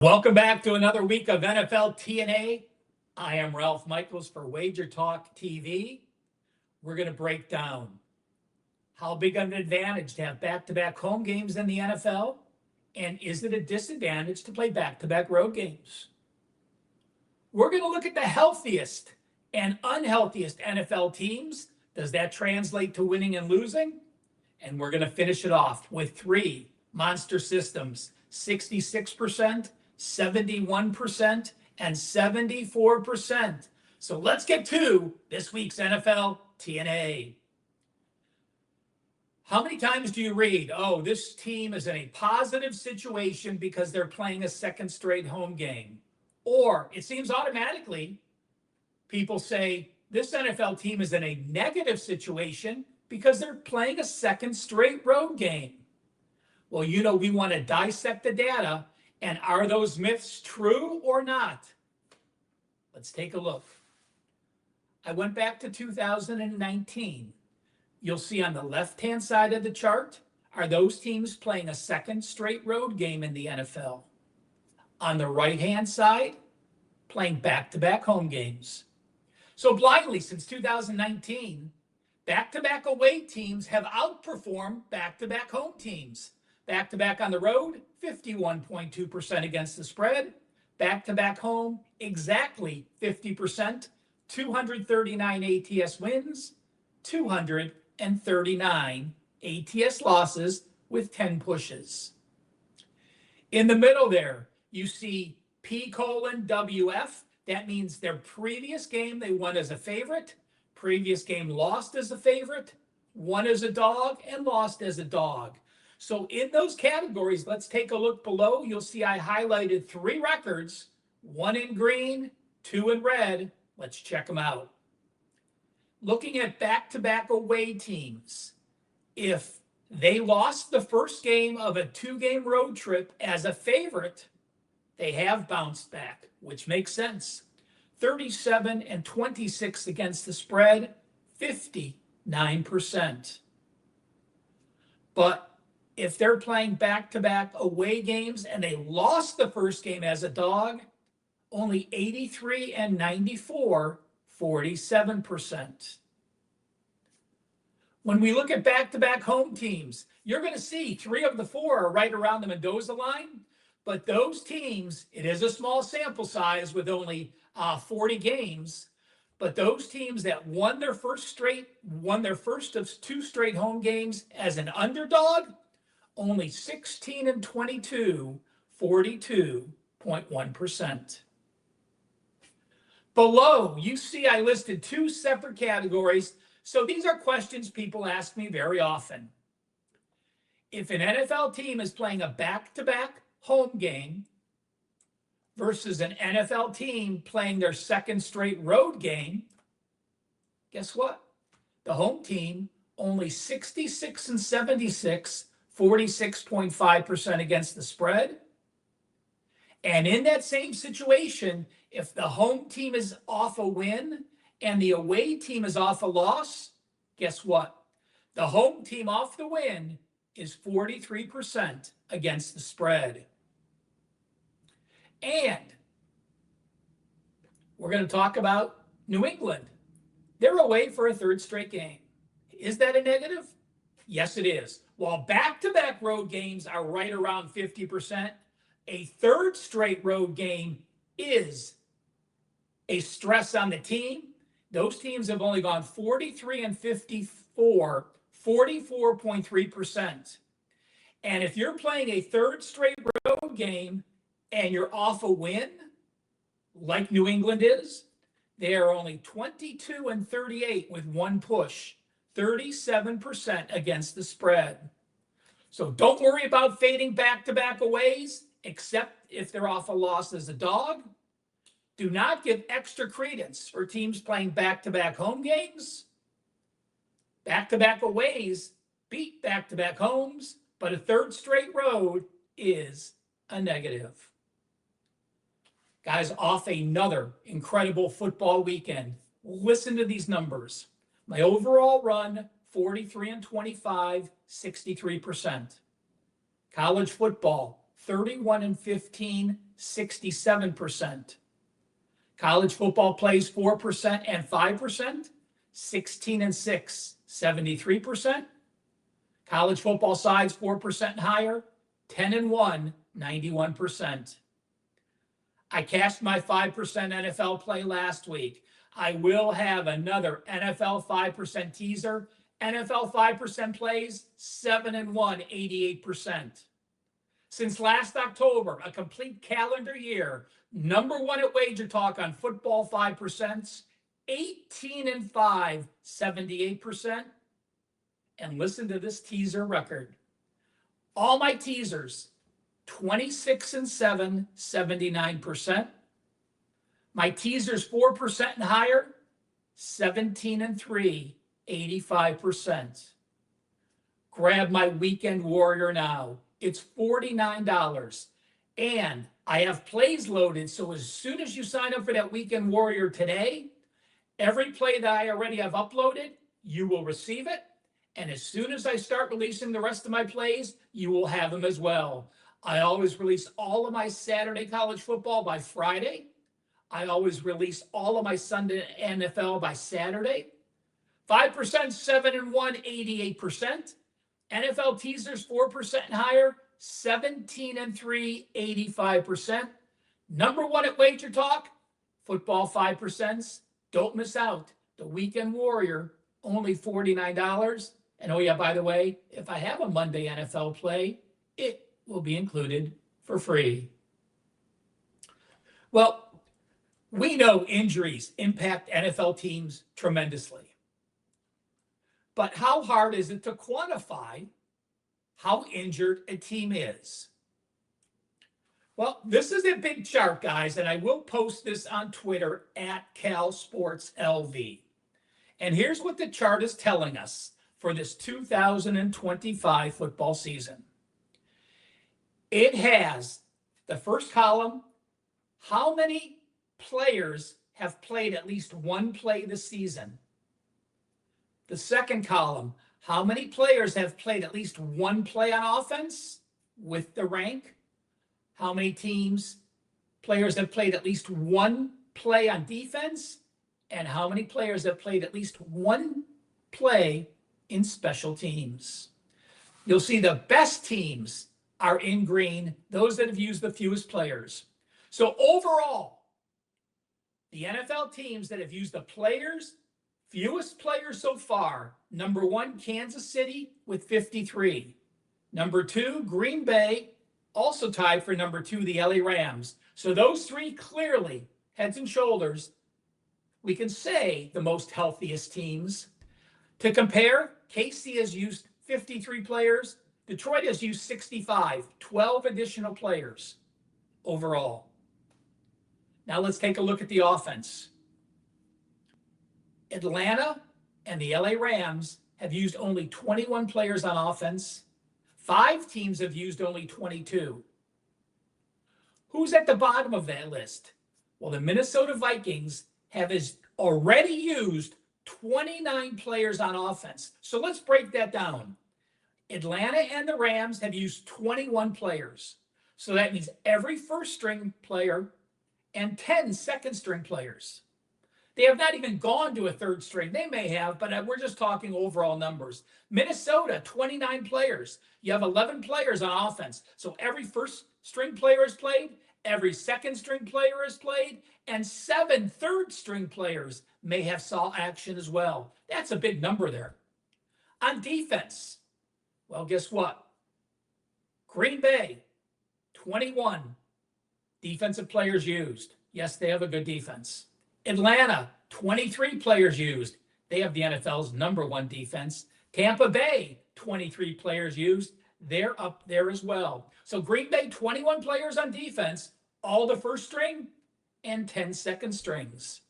Welcome back to another week of NFL TNA. I am Ralph Michaels for WagerTalk TV. We're going to break down how big of an advantage to have back-to-back home games in the NFL, and is it a disadvantage to play back-to-back road games? We're going to look at the healthiest and unhealthiest NFL teams. Does that translate to winning and losing? And we're going to finish it off with three monster systems: 66%, 71%, and 74%. So let's get to this week's NFL TNA. How many times do you read, oh, this team is in a positive situation because they're playing a second straight home game? Or it seems automatically people say this NFL team is in a negative situation because they're playing a second straight road game. Well, we want to dissect the data. And are those myths true or not? Let's take a look. I went back to 2019. You'll see on the left-hand side of the chart are those teams playing a second straight road game in the NFL. On the right-hand side, playing back-to-back home games. So blindly, since 2019, back-to-back away teams have outperformed back-to-back home teams. Back-to-back on the road, 51.2% against the spread. Back-to-back home, exactly 50%, 239 ATS wins, 239 ATS losses with 10 pushes. In the middle there, you see P:WF. That means their previous game they won as a favorite, previous game lost as a favorite, won as a dog, and lost as a dog. So in those categories, let's take a look below. You'll see I highlighted three records, one in green, two in red. Let's check them out. Looking at back-to-back away teams, if they lost the first game of a two-game road trip as a favorite, they have bounced back, which makes sense. 37 and 26 against the spread, 59%. But if they're playing back-to-back away games and they lost the first game as a dog, only 83 and 94, 47%. When we look at back-to-back home teams, you're going to see three of the four are right around the Mendoza line. But those teams, it is a small sample size with only 40 games. But those teams that won their first of two straight home games as an underdog, only 16 and 22, 42.1%. Below, you see I listed two separate categories. So these are questions people ask me very often. If an NFL team is playing a back-to-back home game versus an NFL team playing their second straight road game, guess what? The home team only 66 and 76, 46.5% against the spread. And in that same situation, if the home team is off a win and the away team is off a loss, guess what? The home team off the win is 43% against the spread. And we're going to talk about New England. They're away for a third straight game. Is that a negative? Yes, it is. While back-to-back road games are right around 50%, a third straight road game is a stress on the team. Those teams have only gone 43 and 54, 44.3%. And if you're playing a third straight road game and you're off a win, like New England is, they are only 22 and 38 with one push, 37% against the spread. So don't worry about fading back-to-back aways, except if they're off a loss as a dog. Do not give extra credence for teams playing back-to-back home games. Back-to-back aways beat back-to-back homes, but a third straight road is a negative. Guys, off another incredible football weekend. Listen to these numbers. My overall run, 43 and 25, 63%. College football, 31 and 15, 67%. College football plays 4% and 5%, 16 and 6, 73%. College football sides 4% and higher, 10 and 1, 91%. I cashed my 5% NFL play last week. I will have another NFL 5% teaser. NFL 5% plays 7 and 1, 88%. Since last October, a complete calendar year, number one at WagerTalk on football 5%, 18 and 5, 78%. And listen to this teaser record. All my teasers, 26 and 7, 79%. My teasers 4% and higher, 17 and 3, 85%. Grab my Weekend Warrior now. It's $49. And I have plays loaded, so as soon as you sign up for that Weekend Warrior today, every play that I already have uploaded, you will receive it. And as soon as I start releasing the rest of my plays, you will have them as well. I always release all of my Saturday college football by Friday. I always release all of my Sunday NFL by Saturday. 5%, 7 and 1, 88%. NFL teasers 4% and higher, 17 and 3, 85%. Number one at WagerTalk, football 5%. Don't miss out. The Weekend Warrior, only $49. And oh yeah, by the way, if I have a Monday NFL play, it will be included for free. Well, we know injuries impact NFL teams tremendously. But how hard is it to quantify how injured a team is? Well, this is a big chart, guys, and I will post this on Twitter at CalSportsLV. And here's what the chart is telling us for this 2025 football season. It has the first column, how many players have played at least one play this season? The second column, how many players have played at least one play on offense with the rank? How many players have played at least one play on defense? And how many players have played at least one play in special teams? You'll see the best teams are in green, those that have used the fewest players. So overall, the NFL teams that have used the fewest players so far, number one, Kansas City with 53. Number two, Green Bay, also tied for number two, the LA Rams. So those three clearly, heads and shoulders, we can say the most healthiest teams. To compare, KC has used 53 players. Detroit has used 65, 12 additional players overall. Now let's take a look at the offense. Atlanta and the LA Rams have used only 21 players on offense. 5 teams have used only 22. Who's at the bottom of that list? Well, the Minnesota Vikings have already used 29 players on offense. So let's break that down. Atlanta and the Rams have used 21 players. So that means every first string player and 10 second string players. They have not even gone to a third string. They may have, but we're just talking overall numbers. Minnesota, 29 players. You have 11 players on offense. So every first string player has played, every second string player has played, and 7 third string players may have saw action as well. That's a big number there. On defense, well, guess what? Green Bay, 21 defensive players used. Yes, they have a good defense. Atlanta, 23 players used. They have the NFL's number one defense. Tampa Bay, 23 players used. They're up there as well. So Green Bay, 21 players on defense, all the first string and 10 second strings.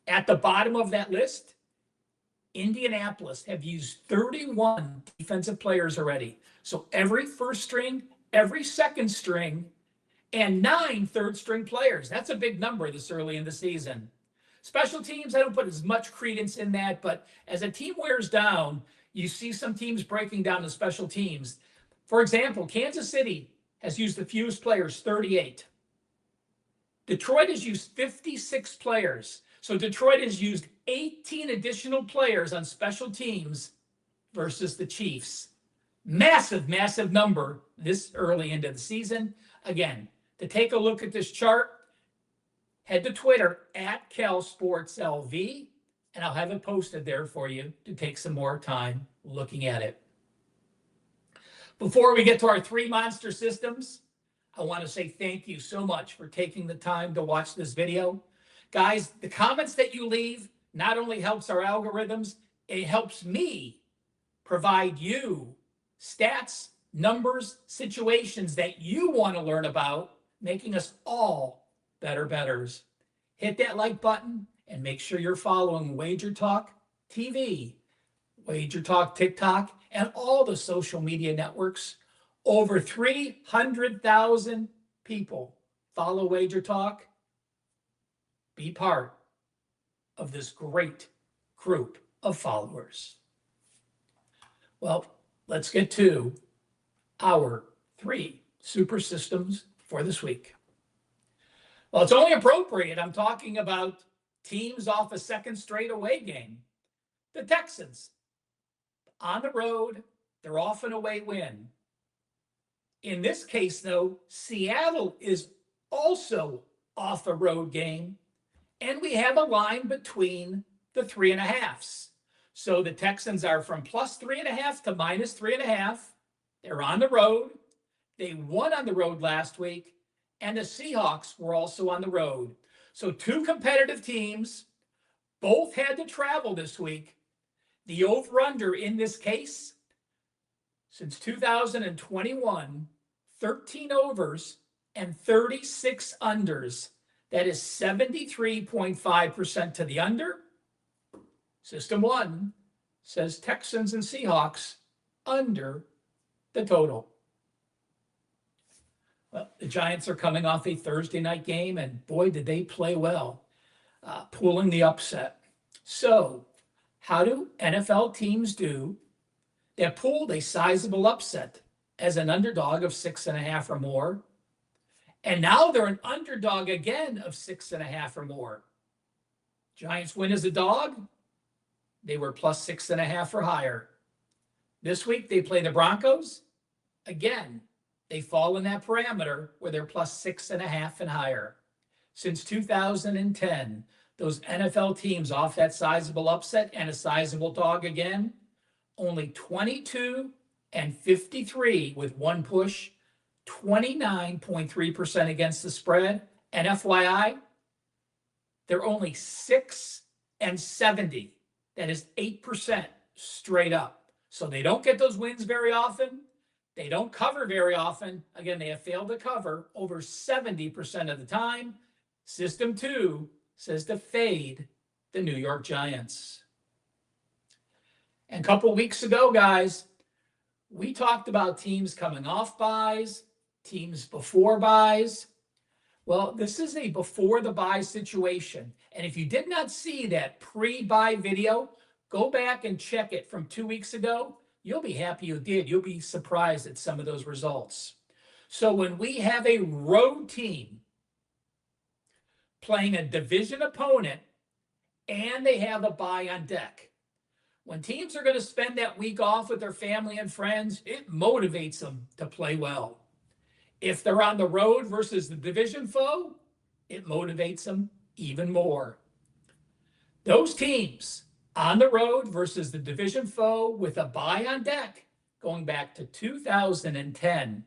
At the bottom of that list, Indianapolis have used 31 defensive players already. So every first string, every second string, and 9 third string players. That's a big number this early in the season. Special teams, I don't put as much credence in that, but as a team wears down, you see some teams breaking down the special teams. For example, Kansas City has used the fewest players, 38. Detroit has used 56 players. So Detroit has used 18 additional players on special teams versus the Chiefs. Massive, massive number this early into the season. Again, to take a look at this chart, head to Twitter at CalSportsLV, and I'll have it posted there for you to take some more time looking at it. Before we get to our three monster systems, I want to say thank you so much for taking the time to watch this video. Guys, the comments that you leave not only helps our algorithms, it helps me provide you stats, numbers, situations that you want to learn about, making us all better bettors. Hit that like button and make sure you're following WagerTalk TV, WagerTalk TikTok, and all the social media networks. Over 300,000 people follow WagerTalk. Be part of this great group of followers. Well, let's get to our three super systems for this week. Well, it's only appropriate. I'm talking about teams off a second straight away game. The Texans, on the road, they're off an away win. In this case, though, Seattle is also off a road game, and we have a line between the 3.5s. So the Texans are from plus 3.5 to minus 3.5. They're on the road. They won on the road last week, and the Seahawks were also on the road. So two competitive teams, both had to travel this week. The over-under in this case, since 2021, 13 overs and 36 unders. That is 73.5% to the under. System one says Texans and Seahawks under the total. Well, the Giants are coming off a Thursday night game, and boy, did they play well, pulling the upset. So how do NFL teams do that pulled a sizable upset as an underdog of 6.5 or more? And now they're an underdog again of 6.5 or more. Giants win as a dog. They were plus 6.5 or higher. This week they play the Broncos. Again, they fall in that parameter where they're plus 6.5 and higher. Since 2010, those NFL teams off that sizable upset and a sizable dog again, only 22 and 53 with one push, 29.3% against the spread. And FYI, they're only 6 and 70. That is 8% straight up. So they don't get those wins very often. They don't cover very often. Again, they have failed to cover over 70% of the time. System two says to fade the New York Giants. And a couple weeks ago, guys, we talked about teams coming off buys, teams before buys. Well, this is a before the buy situation. And if you did not see that pre-buy video, go back and check it from 2 weeks ago. You'll be happy you did. You'll be surprised at some of those results. So when we have a road team playing a division opponent and they have a buy on deck, when teams are going to spend that week off with their family and friends, it motivates them to play well. If they're on the road versus the division foe, it motivates them even more. Those teams on the road versus the division foe with a buy on deck, going back to 2010,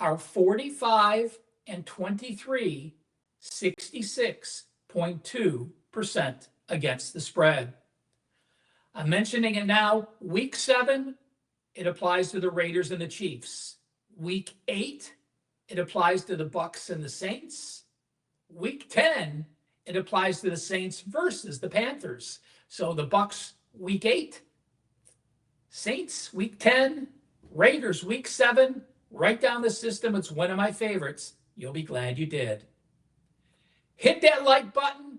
are 45 and 23, 66.2% against the spread. I'm mentioning it now. Week 7, it applies to the Raiders and the Chiefs. Week 8, it applies to the Bucs and the Saints. Week 10, it applies to the Saints versus the Panthers. So the Bucs week 8, Saints week 10, Raiders week 7. Write down the system. It's one of my favorites. You'll be glad you did. Hit that like button.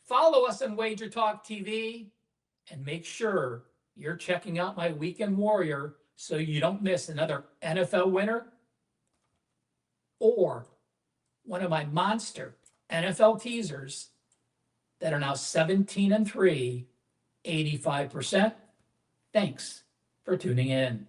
Follow us on WagerTalk TV. And make sure you're checking out my Weekend Warrior so you don't miss another NFL winner or one of my monster NFL teasers that are now 17-3, 85%. Thanks for tuning in.